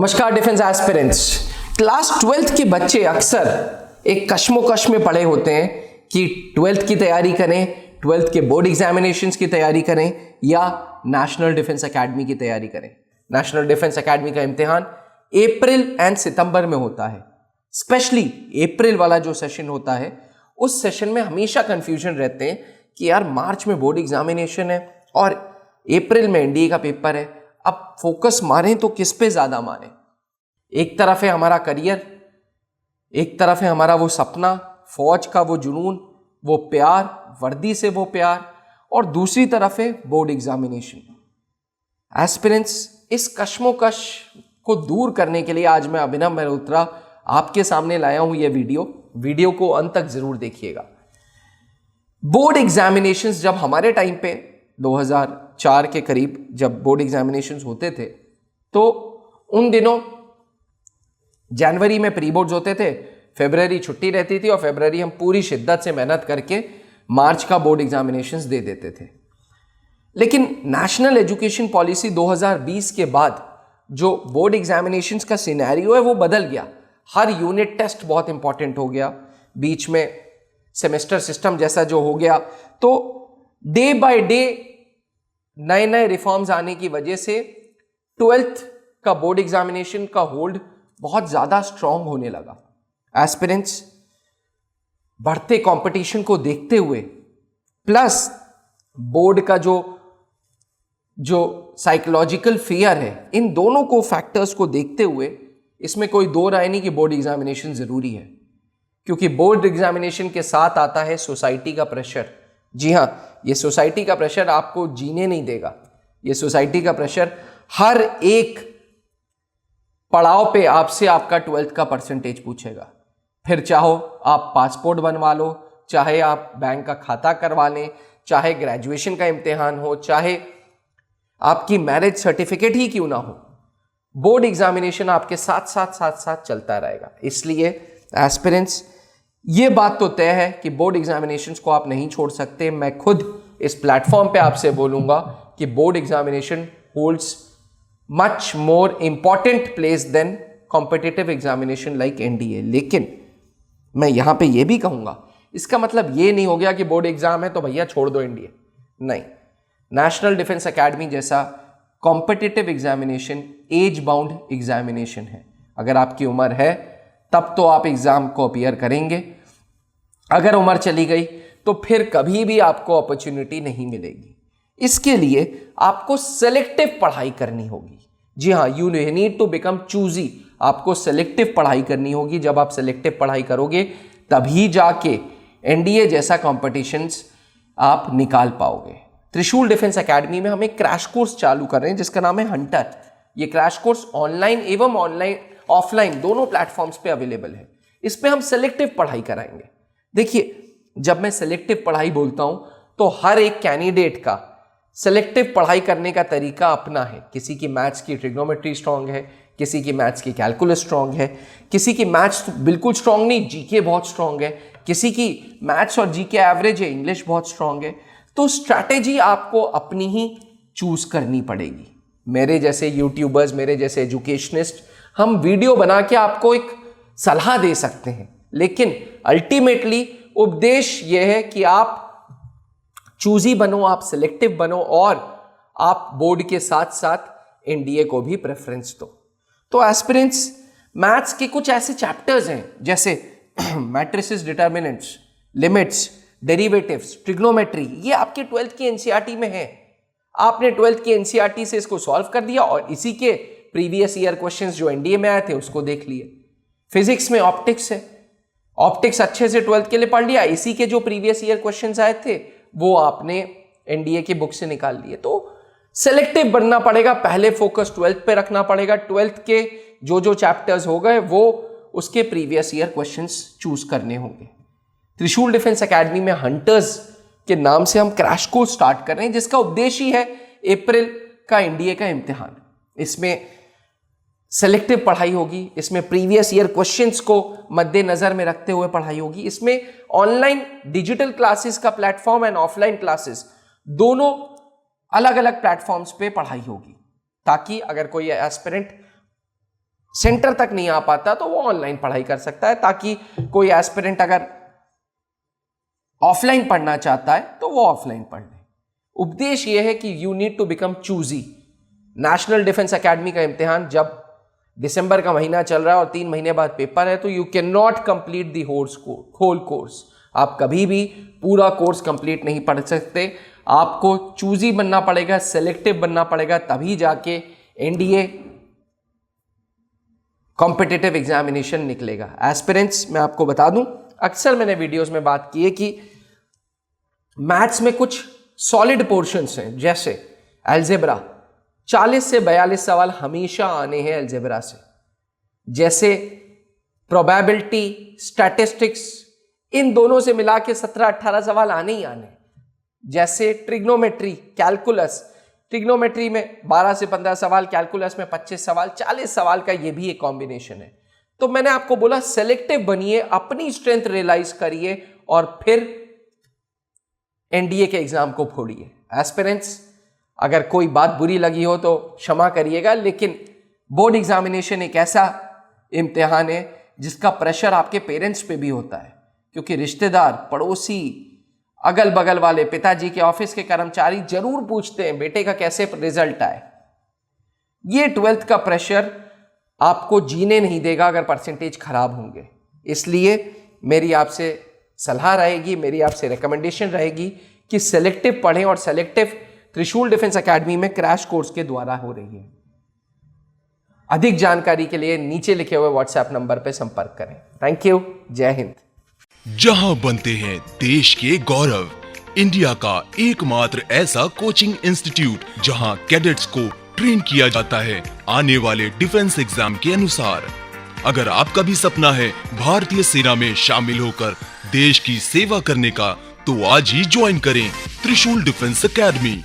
नमस्कार defence aspirants. Class 12th के बच्चे अक्सर एक कश्मोकश में पड़े होते हैं कि 12th की तैयारी करें, 12th के बोर्ड एग्जामिनेशंस की तैयारी करें या नेशनल डिफेंस एकेडमी की तैयारी करें। नेशनल डिफेंस एकेडमी का इम्तिहान अप्रैल एंड सितंबर में होता है। स्पेशली अप्रैल वाला जो सेशन होता है उस सेशन में हमेशा कंफ्यूजन रहते हैं कि यार मार्च में बोर्ड एग्जामिनेशन है और अप्रैल में एनडीए का पेपर है, अब फोकस मारें तो किस पे ज्यादा मारें। एक तरफ है हमारा करियर, एक तरफ है हमारा वो सपना, फौज का वो जुनून, वो प्यार, वर्दी से वो प्यार, और दूसरी तरफ है बोर्ड एग्जामिनेशन। एस्पिरेंट्स, इस कश्मोकश को दूर करने के लिए आज मैं अभिनव मल्होत्रा आपके सामने लाया हूं ये वीडियो को अंत तक जरूर देखिएगा। बोर्ड एग्जामिनेशंस जब हमारे टाइम पे 2004 के करीब जब बोर्ड एग्जामिनेशंस होते थे तो उन दिनों जनवरी में प्री बोर्ड्स होते थे, फरवरी छुट्टी रहती थी और फरवरी हम पूरी शिद्दत से मेहनत करके मार्च का बोर्ड एग्जामिनेशंस दे देते थे। लेकिन नेशनल एजुकेशन पॉलिसी 2020 के बाद जो बोर्ड एग्जामिनेशंस का सिनेरियो है वो बदल गया। हर यूनिट टेस्ट बहुत इंपॉर्टेंट हो गया, बीच में सेमेस्टर सिस्टम जैसा जो हो गया, तो डे बाय डे नए नए रिफॉर्म्स आने की वजह से 12th का बोर्ड एग्जामिनेशन का होल्ड बहुत ज्यादा स्ट्रांग होने लगा। एस्पिरेंट्स, बढ़ते कंपटीशन को देखते हुए प्लस बोर्ड का जो साइकोलॉजिकल फियर है, इन दोनों को फैक्टर्स को देखते हुए इसमें कोई दो राय नहीं कि बोर्ड एग्जामिनेशन जरूरी है, क्योंकि बोर्ड एग्जामिनेशन के साथ आता है सोसाइटी का प्रेशर। जी हां, ये सोसाइटी का प्रेशर आपको जीने नहीं देगा। ये सोसाइटी का प्रेशर हर एक पड़ाव पे आपसे आपका 12th का परसेंटेज पूछेगा। फिर चाहो आप पासपोर्ट बनवा लो, चाहे आप बैंक का खाता करवा लें, चाहे ग्रेजुएशन का इम्तिहान हो, चाहे आपकी मैरिज सर्टिफिकेट ही क्यों ना हो, बोर्ड एग्जामिनेशन आपके साथ साथ चलता रहेगा। इसलिए एस्पिरेंट्स, ये बात तो तय है कि बोर्ड एग्जामिनेशंस को आप नहीं छोड़ सकते। मैं खुद इस प्लेटफॉर्म पे आपसे बोलूंगा कि board examination holds much more important place than competitive examination like NDA. लेकिन मैं यहां पे ये भी कहूंगा, इसका मतलब ये नहीं हो गया कि बोर्ड एग्जाम है तो भैया छोड़ दो एनडीए। नहीं, नेशनल डिफेंस एकेडमी जैसा competitive examination age bound examination है। अगर आपकी उम्र है तब तो आप एग्जाम को अपीयर करेंगे, अगर उम्र चली गई तो फिर कभी भी आपको अपॉर्चुनिटी नहीं मिलेगी। इसके लिए आपको सेलेक्टिव पढ़ाई करनी होगी। जी हाँ, you need to become choosy. आपको सेलेक्टिव पढ़ाई करनी होगी। जब आप सेलेक्टिव पढ़ाई करोगे तभी जाके एनडीए जैसा कॉम्पिटिशन्स आप निकाल पाओगे। त्रिशूल डिफेंस एकेडमी में हम एक क्रैश कोर्स चालू कर रहे हैं जिसका नाम है हंटर। ये क्रैश कोर्स ऑनलाइन एवं ऑफलाइन दोनों प्लेटफॉर्म्स पे अवेलेबल है। इस पे हम सेलेक्टिव पढ़ाई कराएंगे। देखिए, जब मैं सेलेक्टिव पढ़ाई बोलता हूं तो हर एक कैंडिडेट का सेलेक्टिव पढ़ाई करने का तरीका अपना है। किसी की मैथ्स की ट्रिग्नोमेट्री स्ट्रांग है, किसी की मैथ्स की कैलकुलस स्ट्रांग है, किसी की मैथ्स बिल्कुल स्ट्रांग नहीं, जीके बहुत स्ट्रांग है, किसी की मैथ्स और जीके एवरेज है, इंग्लिश बहुत स्ट्रांग है। तो स्ट्रैटेजी आपको अपनी ही चूज करनी पड़ेगी। मेरे जैसे यूट्यूबर्स, मेरे जैसे एजुकेशनिस्ट, हम वीडियो बना के आपको एक सलाह दे सकते हैं, लेकिन अल्टीमेटली उपदेश यह है कि आप चूजी बनो, आप सिलेक्टिव बनो और आप बोर्ड के साथ साथ एनडीए को भी प्रेफरेंस दो। तो एस्पिरेंट्स, मैथ्स के कुछ ऐसे चैप्टर्स हैं जैसे matrices, determinants, limits, derivatives, trigonometry, ये आपके 12th की एनसीईआरटी में है। आपने 12th की एनसीईआरटी से इसको सॉल्व कर दिया और इसी के प्रीवियस ईयर क्वेश्चंस जो एनडीए में आए थे उसको देख लिए। फिजिक्स में ऑप्टिक्स है, ऑप्टिक्स अच्छे से 12th के लिए पढ़ लिया, इसी के जो प्रीवियस ईयर क्वेश्चंस आए थे वो आपने एनडीए की बुक से निकाल लिए। तो सेलेक्टिव बनना पड़ेगा, पहले फोकस 12th पे रखना पड़ेगा। 12th के जो चैप्टर्स हो गए वो उसके प्रीवियस ईयर क्वेश्चंस चूज करने होंगे। त्रिशूल डिफेंस एकेडमी में हंटर्स के नाम से हम क्रैश कोर्स स्टार्ट कर रहे हैं जिसका उद्देश्य ही है अप्रैल का एनडीए का इम्तिहान। इसमें सेलेक्टिव पढ़ाई होगी, इसमें प्रीवियस ईयर क्वेश्चंस को मद्देनजर में रखते हुए पढ़ाई होगी, इसमें ऑनलाइन डिजिटल क्लासेस का प्लेटफॉर्म एंड ऑफलाइन क्लासेस दोनों अलग अलग प्लेटफॉर्म्स पे पढ़ाई होगी, ताकि अगर कोई एस्पिरेंट सेंटर तक नहीं आ पाता तो वो ऑनलाइन पढ़ाई कर सकता है, ताकि कोई एस्पिरेंट अगर ऑफलाइन पढ़ना चाहता है तो वो ऑफलाइन पढ़ ले। उपदेश ये है कि you need to become choosy. National defence academy का इम्तिहान जब दिसंबर का महीना चल रहा है और 3 महीने बाद पेपर है, तो you can not complete the whole course. आप कभी भी पूरा कोर्स कंप्लीट नहीं पढ़ सकते, आपको चूजी बनना पड़ेगा, सेलेक्टिव बनना पड़ेगा, तभी जाके एनडीए कॉम्पिटिटिव एग्जामिनेशन निकलेगा। एस्पिरेंट्स, मैं आपको बता दूं, अक्सर मैंने वीडियोस में बात की है कि मैथ्स में कुछ सॉलिड पोर्शंस हैं, जैसे अलजेब्रा 40 से 42 सवाल हमेशा आने हैं अलजेब्रा से, जैसे प्रोबेबिलिटी, स्टैटिस्टिक्स, इन दोनों से मिला के 17-18 सवाल आने ही आने, जैसे ट्रिग्नोमेट्री, कैलकुलस, ट्रिग्नोमेट्री में 12 से 15 सवाल, कैलकुलस में 25 सवाल, 40 सवाल का ये भी एक कॉम्बिनेशन है। तो मैंने आपको बोला सेलेक्टिव बनिए, अपनी स्ट्रेंथ रियलाइज करिए और फिर एनडीए के एग्जाम को फोड़िए। एस्पिरेंट्स, अगर कोई बात बुरी लगी हो तो क्षमा करिएगा, लेकिन बोर्ड एग्जामिनेशन एक ऐसा इम्तिहान है जिसका प्रेशर आपके पेरेंट्स पे भी होता है, क्योंकि रिश्तेदार, पड़ोसी, अगल बगल वाले, पिताजी के ऑफिस के कर्मचारी जरूर पूछते हैं बेटे का कैसे रिजल्ट आए। ये 12th का प्रेशर आपको जीने नहीं देगा अगर परसेंटेज खराब होंगे। इसलिए मेरी आपसे सलाह रहेगी, मेरी आपसे रिकमेंडेशन रहेगी कि सेलेक्टिव पढ़ें, और सेलेक्टिव त्रिशूल डिफेंस एकेडमी में क्रैश कोर्स के द्वारा हो रही है। अधिक जानकारी के लिए नीचे लिखे हुए व्हाट्सएप नंबर पर संपर्क करें। Thank you. जय हिंद। जहां बनते हैं देश के गौरव, इंडिया का एकमात्र ऐसा कोचिंग इंस्टीट्यूट जहां कैडेट्स को ट्रेन किया जाता है आने वाले डिफेंस एग्जाम के अनुसार। अगर आपका भी सपना है भारतीय सेना में शामिल होकर देश की सेवा करने का, तो आज ही ज्वाइन करें त्रिशूल डिफेंस एकेडमी।